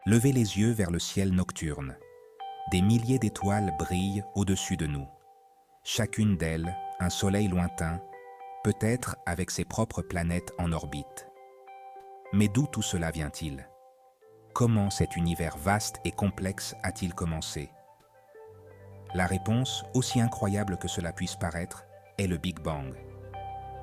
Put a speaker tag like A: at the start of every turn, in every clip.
A: Levez les yeux vers le ciel nocturne. Des milliers d'étoiles brillent au-dessus de nous. Chacune d'elles, un soleil lointain, peut-être avec ses propres planètes en orbite. Mais d'où tout cela vient-il? Comment cet univers vaste et complexe a-t-il commencé? La réponse, aussi incroyable que cela puisse paraître, est le Big Bang.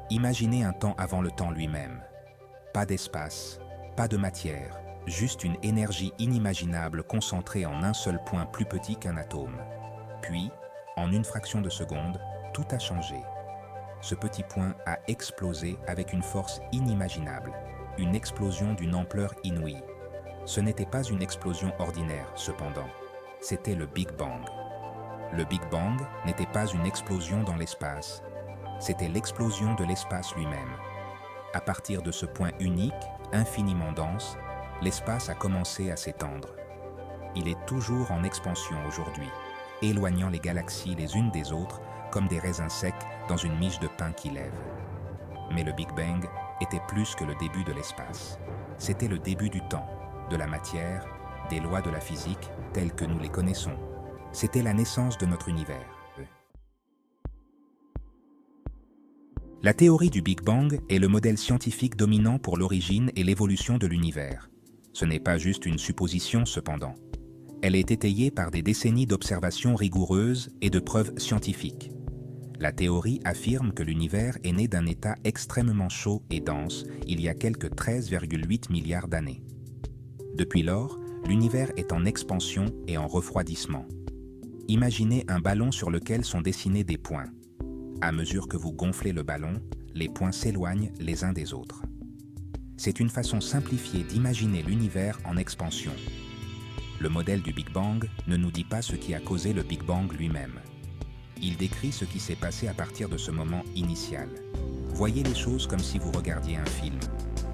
A: Imaginez un temps avant le temps lui-même. Pas d'espace, pas de matière, juste une énergie inimaginable concentrée en un seul point plus petit qu'un atome. Puis, en une fraction de seconde, tout a changé. Ce petit point a explosé avec une force inimaginable, une explosion d'une ampleur inouïe. Ce n'était pas une explosion ordinaire, cependant. C'était le Big Bang. Le Big Bang n'était pas une explosion dans l'espace. C'était l'explosion de l'espace lui-même. À partir de ce point unique, infiniment dense, l'espace a commencé à s'étendre. Il est toujours en expansion aujourd'hui, éloignant les galaxies les unes des autres comme des raisins secs dans une miche de pain qui lève. Mais le Big Bang était plus que le début de l'espace. C'était le début du temps, de la matière, des lois de la physique telles que nous les connaissons. C'était la naissance de notre univers. La théorie du Big Bang est le modèle scientifique dominant pour l'origine et l'évolution de l'univers. Ce n'est pas juste une supposition, cependant. Elle est étayée par des décennies d'observations rigoureuses et de preuves scientifiques. La théorie affirme que l'univers est né d'un état extrêmement chaud et dense il y a quelques 13,8 milliards d'années. Depuis lors, l'univers est en expansion et en refroidissement. Imaginez un ballon sur lequel sont dessinés des points. À mesure que vous gonflez le ballon, les points s'éloignent les uns des autres. C'est une façon simplifiée d'imaginer l'univers en expansion. Le modèle du Big Bang ne nous dit pas ce qui a causé le Big Bang lui-même. Il décrit ce qui s'est passé à partir de ce moment initial. Voyez les choses comme si vous regardiez un film.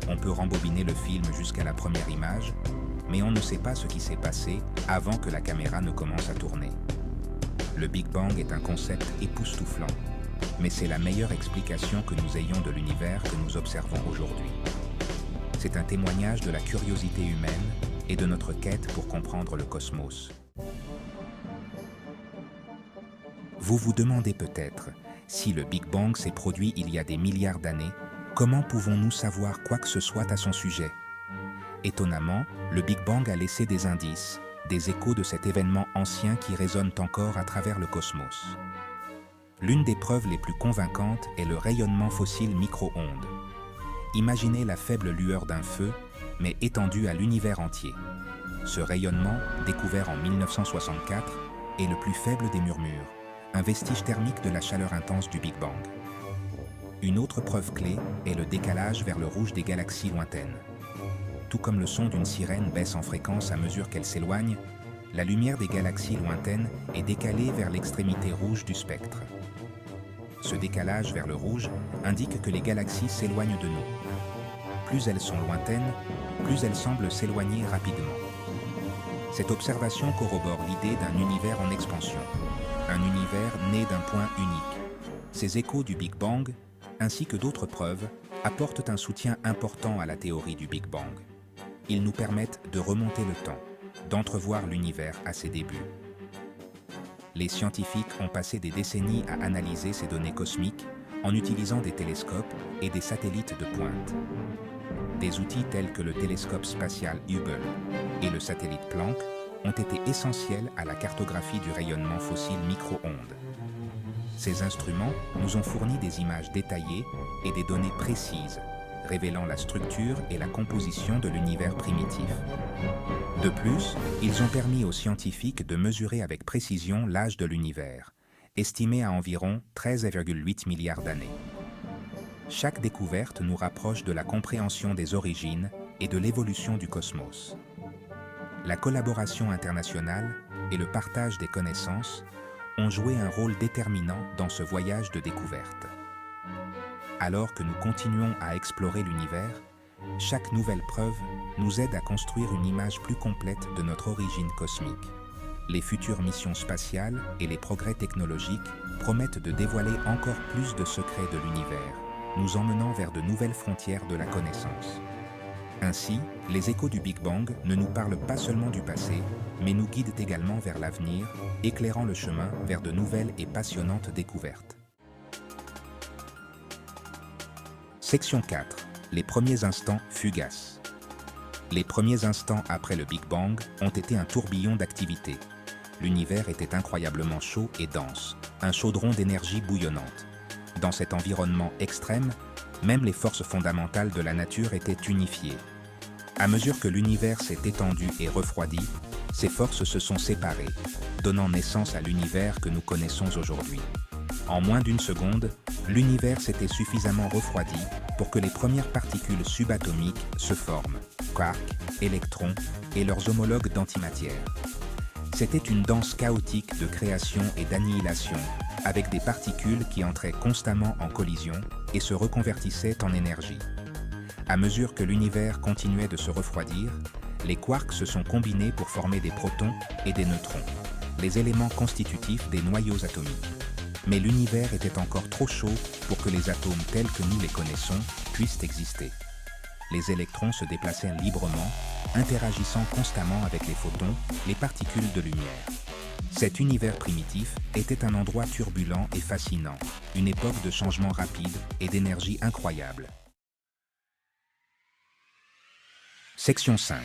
A: On peut rembobiner le film jusqu'à la première image, mais on ne sait pas ce qui s'est passé avant que la caméra ne commence à tourner. Le Big Bang est un concept époustouflant, mais c'est la meilleure explication que nous ayons de l'univers que nous observons aujourd'hui. C'est un témoignage de la curiosité humaine et de notre quête pour comprendre le cosmos. Vous vous demandez peut-être, si le Big Bang s'est produit il y a des milliards d'années, comment pouvons-nous savoir quoi que ce soit à son sujet? Étonnamment, le Big Bang a laissé des indices, des échos de cet événement ancien qui résonnent encore à travers le cosmos. L'une des preuves les plus convaincantes est le rayonnement fossile micro-ondes. Imaginez la faible lueur d'un feu, mais étendue à l'univers entier. Ce rayonnement, découvert en 1964, est le plus faible des murmures, un vestige thermique de la chaleur intense du Big Bang. Une autre preuve clé est le décalage vers le rouge des galaxies lointaines. Tout comme le son d'une sirène baisse en fréquence à mesure qu'elle s'éloigne, la lumière des galaxies lointaines est décalée vers l'extrémité rouge du spectre. Ce décalage vers le rouge indique que les galaxies s'éloignent de nous. Plus elles sont lointaines, plus elles semblent s'éloigner rapidement. Cette observation corrobore l'idée d'un univers en expansion, un univers né d'un point unique. Ces échos du Big Bang, ainsi que d'autres preuves, apportent un soutien important à la théorie du Big Bang. Ils nous permettent de remonter le temps, d'entrevoir l'univers à ses débuts. Les scientifiques ont passé des décennies à analyser ces données cosmiques en utilisant des télescopes et des satellites de pointe. Des outils tels que le télescope spatial Hubble et le satellite Planck ont été essentiels à la cartographie du rayonnement fossile micro-ondes. Ces instruments nous ont fourni des images détaillées et des données précises, révélant la structure et la composition de l'univers primitif. De plus, ils ont permis aux scientifiques de mesurer avec précision l'âge de l'univers, estimé à environ 13,8 milliards d'années. Chaque découverte nous rapproche de la compréhension des origines et de l'évolution du cosmos. La collaboration internationale et le partage des connaissances ont joué un rôle déterminant dans ce voyage de découverte. Alors que nous continuons à explorer l'univers, chaque nouvelle preuve nous aide à construire une image plus complète de notre origine cosmique. Les futures missions spatiales et les progrès technologiques promettent de dévoiler encore plus de secrets de l'univers, nous emmenant vers de nouvelles frontières de la connaissance. Ainsi, les échos du Big Bang ne nous parlent pas seulement du passé, mais nous guident également vers l'avenir, éclairant le chemin vers de nouvelles et passionnantes découvertes. Section 4. Les premiers instants fugaces. Les premiers instants après le Big Bang ont été un tourbillon d'activité. L'univers était incroyablement chaud et dense, un chaudron d'énergie bouillonnante. Dans cet environnement extrême, même les forces fondamentales de la nature étaient unifiées. À mesure que l'univers s'est étendu et refroidi, ces forces se sont séparées, donnant naissance à l'univers que nous connaissons aujourd'hui. En moins d'une seconde, l'univers s'était suffisamment refroidi pour que les premières particules subatomiques se forment, quarks, électrons et leurs homologues d'antimatière. C'était une danse chaotique de création et d'annihilation, avec des particules qui entraient constamment en collision et se reconvertissaient en énergie. À mesure que l'univers continuait de se refroidir, les quarks se sont combinés pour former des protons et des neutrons, les éléments constitutifs des noyaux atomiques. Mais l'univers était encore trop chaud pour que les atomes tels que nous les connaissons puissent exister. Les électrons se déplaçaient librement, interagissant constamment avec les photons, les particules de lumière. Cet univers primitif était un endroit turbulent et fascinant, une époque de changements rapides et d'énergie incroyable. Section 5.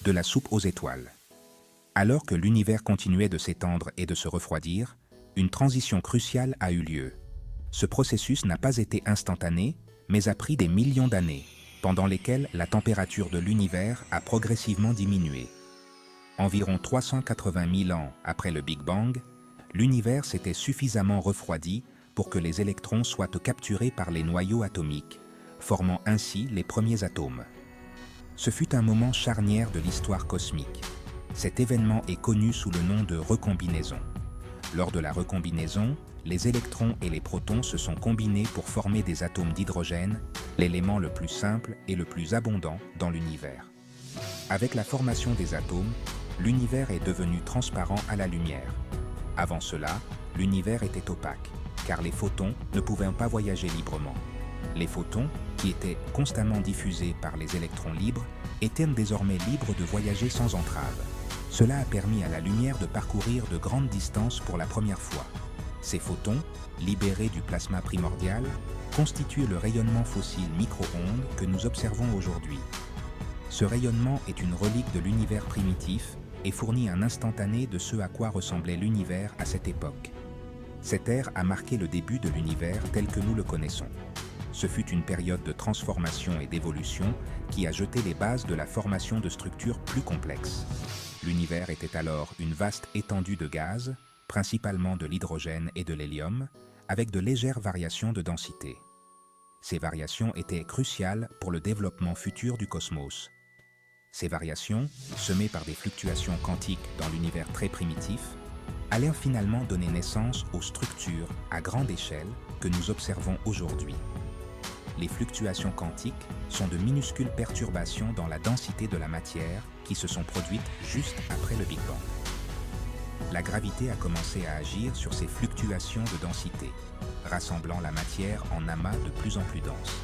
A: De la soupe aux étoiles. Alors que l'univers continuait de s'étendre et de se refroidir, une transition cruciale a eu lieu. Ce processus n'a pas été instantané, mais a pris des millions d'années, pendant lesquelles la température de l'univers a progressivement diminué. Environ 380 000 ans après le Big Bang, l'univers s'était suffisamment refroidi pour que les électrons soient capturés par les noyaux atomiques, formant ainsi les premiers atomes. Ce fut un moment charnière de l'histoire cosmique. Cet événement est connu sous le nom de recombinaison. Lors de la recombinaison, les électrons et les protons se sont combinés pour former des atomes d'hydrogène, l'élément le plus simple et le plus abondant dans l'univers. Avec la formation des atomes, l'univers est devenu transparent à la lumière. Avant cela, l'univers était opaque, car les photons ne pouvaient pas voyager librement. Les photons, qui étaient constamment diffusés par les électrons libres, étaient désormais libres de voyager sans entrave. Cela a permis à la lumière de parcourir de grandes distances pour la première fois. Ces photons, libérés du plasma primordial, constituent le rayonnement fossile micro-ondes que nous observons aujourd'hui. Ce rayonnement est une relique de l'univers primitif et fournit un instantané de ce à quoi ressemblait l'univers à cette époque. Cette ère a marqué le début de l'univers tel que nous le connaissons. Ce fut une période de transformation et d'évolution qui a jeté les bases de la formation de structures plus complexes. L'univers était alors une vaste étendue de gaz, principalement de l'hydrogène et de l'hélium, avec de légères variations de densité. Ces variations étaient cruciales pour le développement futur du cosmos. Ces variations, semées par des fluctuations quantiques dans l'univers très primitif, allèrent finalement donner naissance aux structures à grande échelle que nous observons aujourd'hui. Les fluctuations quantiques sont de minuscules perturbations dans la densité de la matière qui se sont produites juste après le Big Bang. La gravité a commencé à agir sur ces fluctuations de densité, rassemblant la matière en amas de plus en plus denses.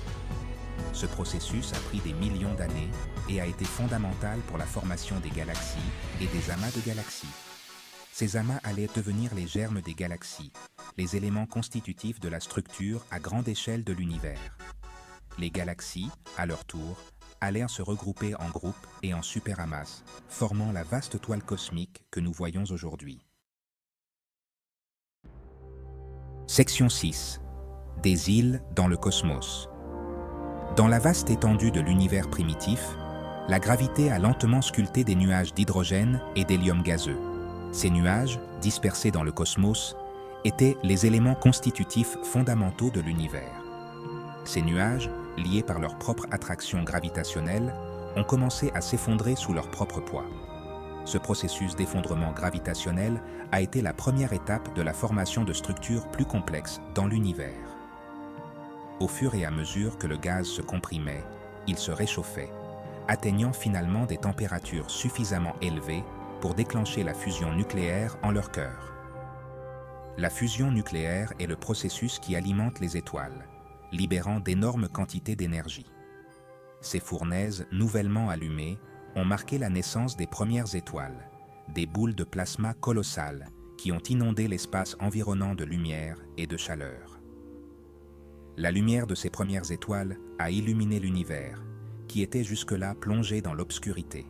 A: Ce processus a pris des millions d'années et a été fondamental pour la formation des galaxies et des amas de galaxies. Ces amas allaient devenir les germes des galaxies, les éléments constitutifs de la structure à grande échelle de l'univers. Les galaxies, à leur tour, allèrent se regrouper en groupes et en superamas, formant la vaste toile cosmique que nous voyons aujourd'hui. Section 6. Des îles dans le cosmos. Dans la vaste étendue de l'univers primitif, la gravité a lentement sculpté des nuages d'hydrogène et d'hélium gazeux. Ces nuages, dispersés dans le cosmos, étaient les éléments constitutifs fondamentaux de l'univers. Ces nuages, liés par leur propre attraction gravitationnelle, ont commencé à s'effondrer sous leur propre poids. Ce processus d'effondrement gravitationnel a été la première étape de la formation de structures plus complexes dans l'univers. Au fur et à mesure que le gaz se comprimait, il se réchauffait, atteignant finalement des températures suffisamment élevées pour déclencher la fusion nucléaire en leur cœur. La fusion nucléaire est le processus qui alimente les étoiles, libérant d'énormes quantités d'énergie. Ces fournaises, nouvellement allumées, ont marqué la naissance des premières étoiles, des boules de plasma colossales qui ont inondé l'espace environnant de lumière et de chaleur. La lumière de ces premières étoiles a illuminé l'univers, qui était jusque-là plongé dans l'obscurité.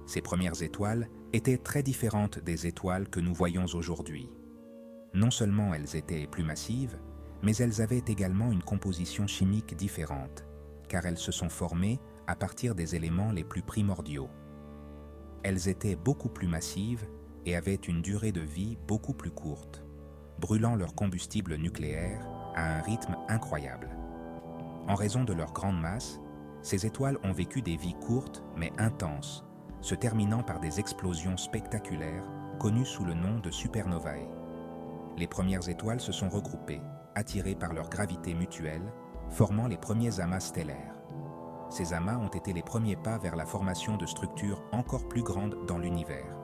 A: Ces premières étoiles étaient très différentes des étoiles que nous voyons aujourd'hui. Non seulement elles étaient plus massives, mais elles avaient également une composition chimique différente, car elles se sont formées à partir des éléments les plus primordiaux. Elles étaient beaucoup plus massives et avaient une durée de vie beaucoup plus courte, brûlant leur combustible nucléaire à un rythme incroyable. En raison de leur grande masse, ces étoiles ont vécu des vies courtes mais intenses, se terminant par des explosions spectaculaires connues sous le nom de supernovae. Les premières étoiles se sont regroupées, attirées par leur gravité mutuelle, formant les premiers amas stellaires. Ces amas ont été les premiers pas vers la formation de structures encore plus grandes dans l'univers.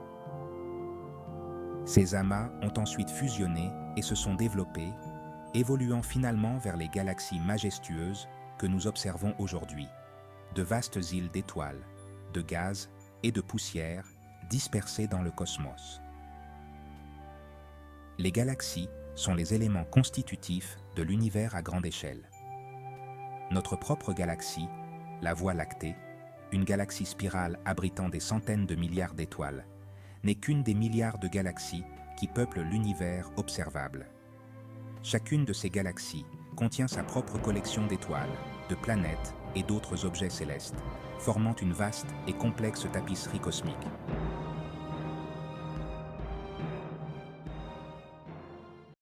A: Ces amas ont ensuite fusionné et se sont développés, évoluant finalement vers les galaxies majestueuses que nous observons aujourd'hui, de vastes îles d'étoiles, de gaz et de poussière dispersées dans le cosmos. Les galaxies sont les éléments constitutifs de l'univers à grande échelle. Notre propre galaxie, la Voie lactée, une galaxie spirale abritant des centaines de milliards d'étoiles, n'est qu'une des milliards de galaxies qui peuplent l'univers observable. Chacune de ces galaxies contient sa propre collection d'étoiles, de planètes et d'autres objets célestes, formant une vaste et complexe tapisserie cosmique.